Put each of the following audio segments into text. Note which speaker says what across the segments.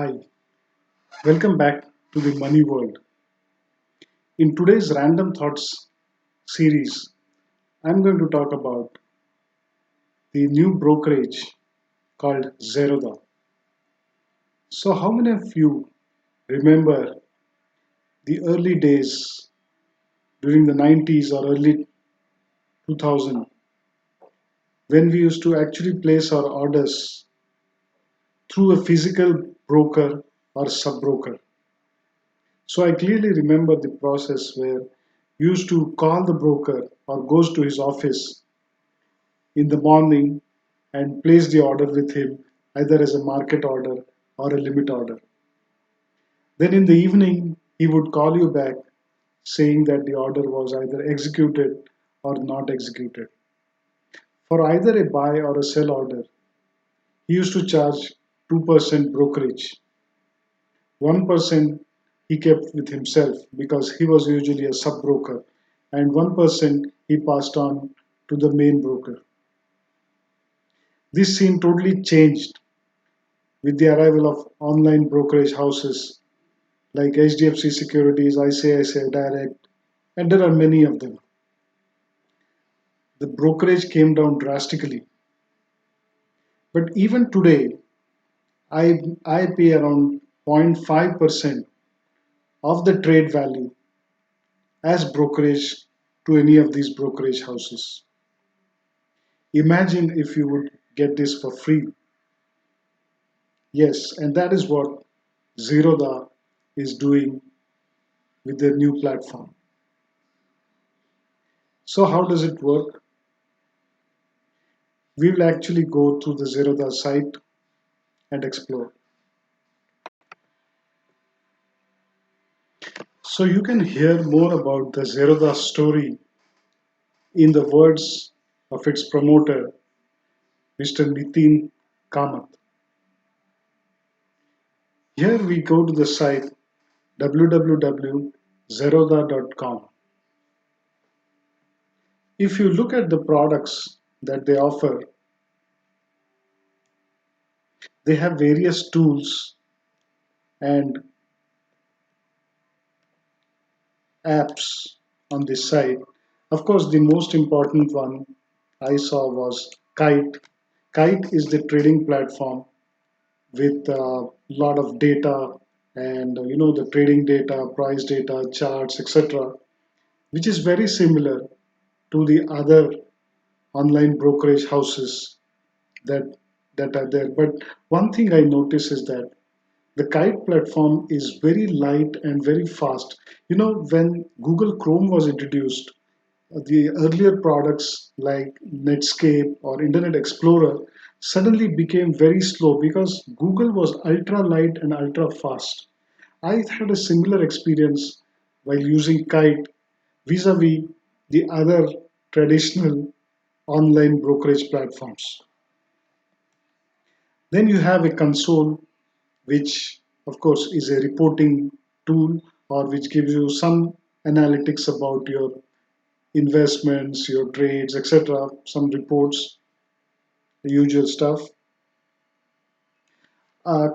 Speaker 1: Hi, welcome back to the Money World. In today's Random Thoughts series, I'm going to talk about the new brokerage called Zerodha. So, how many of you remember the early days during the 90s or early 2000 when we used to actually place our orders through a physical broker or sub broker? So, I clearly remember the process where you used to call the broker or goes to his office in the morning and place the order with him either as a market order or a limit order. Then in the evening, he would call you back saying that the order was either executed or not executed. For either a buy or a sell order, he used to charge 2% brokerage. 1% he kept with himself because he was usually a sub broker, and 1% he passed on to the main broker. This scene totally changed with the arrival of online brokerage houses like HDFC Securities, ICICI Direct, and there are many of them. The brokerage came down drastically. But even today, I pay around 0.5% of the trade value as brokerage to any of these brokerage houses. Imagine if you would get this for free. Yes, and that is what Zerodha is doing with their new platform. So, how does it work? We will actually go through the Zerodha site and explore. So you can hear more about the Zerodha story in the words of its promoter, Mr. Nitin Kamath. Here we go to the site www.zerodha.com. If you look at the products that they offer, they have various tools and apps on this site. Of course, the most important one I saw was Kite. Kite is the trading platform with a lot of data and the trading data, price data, charts, etc., which is very similar to the other online brokerage houses that that are there. But one thing I notice is that the Kite platform is very light and very fast. When Google Chrome was introduced, the earlier products like Netscape or Internet Explorer suddenly became very slow because Google was ultra light and ultra fast. I had a similar experience while using Kite vis-a-vis the other traditional online brokerage platforms. Then you have a console, which of course is a reporting tool or which gives you some analytics about your investments, your trades, etc., some reports, the usual stuff.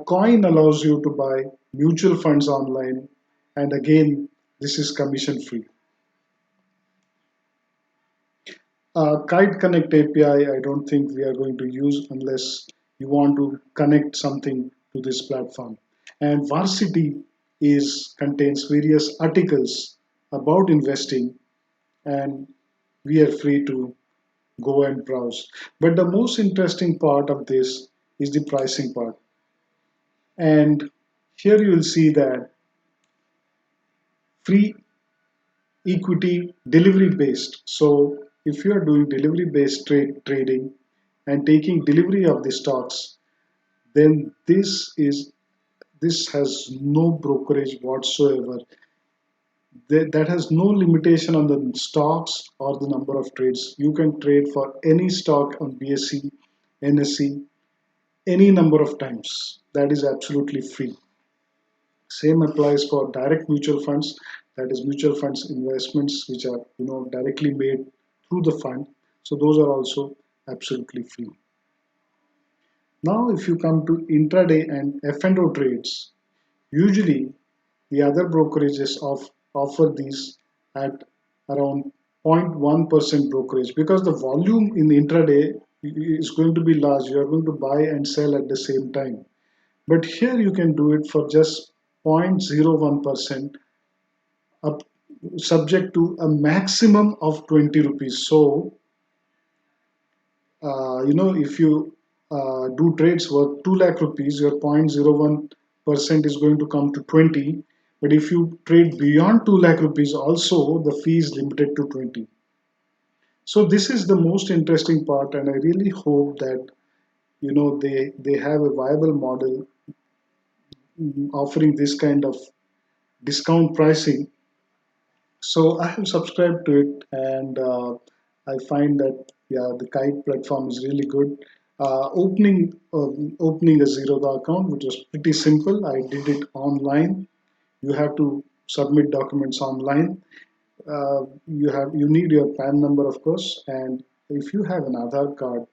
Speaker 1: Coin allows you to buy mutual funds online, and again, this is commission free. Kite Connect API, I don't think we are going to use unless you want to connect something to this platform. And Varsity is contains various articles about investing, and we are free to go and browse. But the most interesting part of this is the pricing part. And here you will see that free equity delivery based. So if you are doing delivery based trading and taking delivery of the stocks, then this has no brokerage whatsoever. That has no limitation on the stocks or the number of trades. You can trade for any stock on BSE, NSE, any number of times. That is absolutely free. Same applies for direct mutual funds, that is mutual funds investments which are directly made through the fund. So those are also absolutely free. Now, if you come to intraday and F&O trades, usually the other brokerages offer these at around 0.1% brokerage because the volume in intraday is going to be large. You are going to buy and sell at the same time. But here you can do it for just 0.01% up, subject to a maximum of 20 rupees. So, if you do trades worth 2 lakh rupees, your 0.01% is going to come to 20. But if you trade beyond 2 lakh rupees, also the fee is limited to 20. So this is the most interesting part, and I really hope that they have a viable model offering this kind of discount pricing. So I have subscribed to it, and I find that yeah, the Kite platform is really good. Opening a Zerodha account, which was pretty simple. I did it online. You have to submit documents online. You need your PAN number, of course, and if you have an Aadhaar card,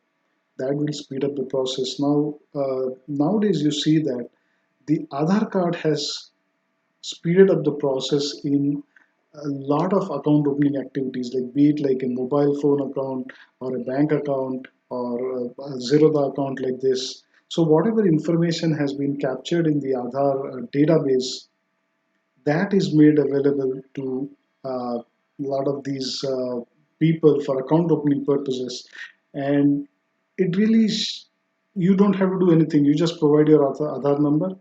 Speaker 1: that will speed up the process. Nowadays, you see that the Aadhaar card has speeded up the process in a lot of account opening activities, like be it like a mobile phone account or a bank account or a Zerodha account like this. So whatever information has been captured in the Aadhaar database, that is made available to a lot of these people for account opening purposes, and it really you don't have to do anything. You just provide your Aadhaar number,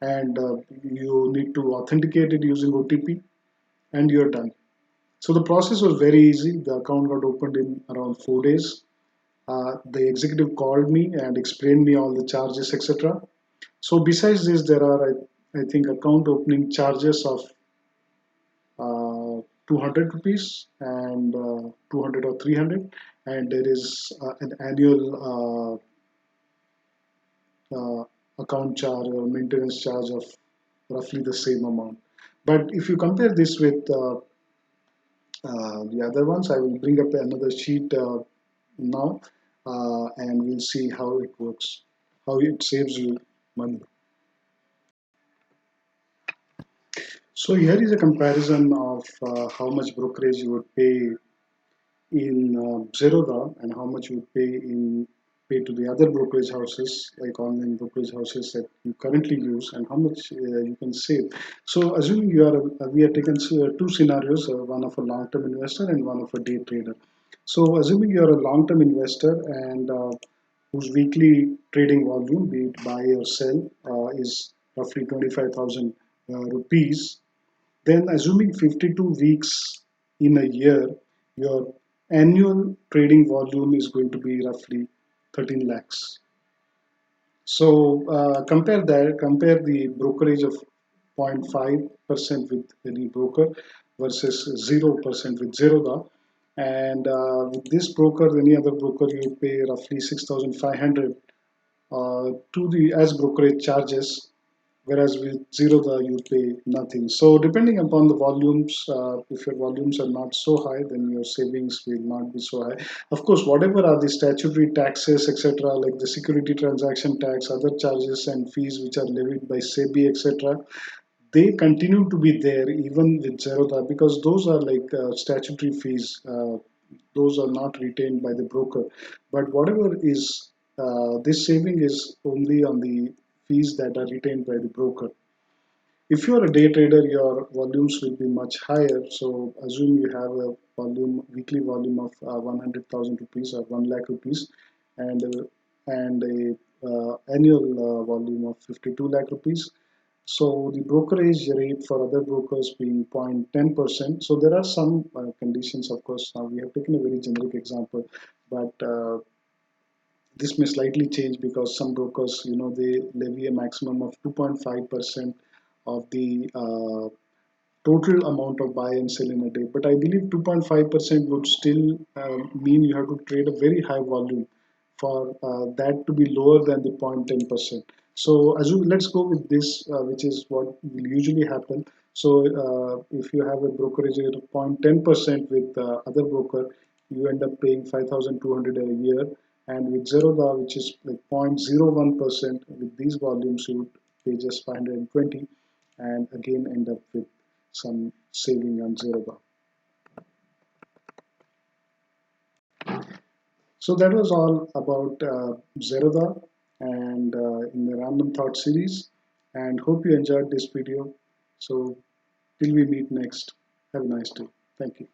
Speaker 1: and you need to authenticate it using OTP, and you're done. So the process was very easy. The account got opened in around 4 days. The executive called me and explained me all the charges, etc. So besides this, there are I think account opening charges of 200 rupees and 200 or 300, and there is an annual account charge or maintenance charge of roughly the same amount. But if you compare this with the other ones, I will bring up another sheet now, and we'll see how it works, how it saves you money. So here is a comparison of how much brokerage you would pay in Zerodha and how much you pay to the other brokerage houses, like online brokerage houses that you currently use, and how much you can save. So assuming we are taken two scenarios, one of a long-term investor and one of a day trader. So assuming you are a long-term investor and whose weekly trading volume, be it buy or sell, is roughly 25,000 rupees, then assuming 52 weeks in a year, your annual trading volume is going to be roughly 13 lakhs. So compare the brokerage of 0.5% with any broker versus 0% with Zerodha. And with this broker, any other broker, you pay roughly 6,500 to the as brokerage charges, whereas with Zerodha you pay nothing. So depending upon the volumes, if your volumes are not so high, then your savings will not be so high. Of course, whatever are the statutory taxes, etc., like the security transaction tax, other charges and fees which are levied by SEBI, etc., they continue to be there even with Zerodha because those are like statutory fees. Those are not retained by the broker. But whatever is this saving is only on the fees that are retained by the broker. If you are a day trader, your volumes will be much higher. So assume you have a weekly volume of 100,000 rupees or 1 lakh rupees, and a annual volume of 52 lakh rupees. So the brokerage rate for other brokers being 0.10%. So there are some conditions, of course. Now we have taken a very generic example, but this may slightly change because some brokers, they levy a maximum of 2.5% of the total amount of buy and sell in a day. But I believe 2.5% would still mean you have to trade a very high volume for that to be lower than the 0.10%. So let's go with this, which is what will usually happen. So if you have a brokerage rate of 0.10% with other broker, you end up paying 5,200 a year. And with Zerodha, which is like 0.01%, with these volumes, you would pay just 520 and again end up with some saving on Zerodha. So that was all about Zerodha and in the Random Thought series. And hope you enjoyed this video. So till we meet next, have a nice day. Thank you.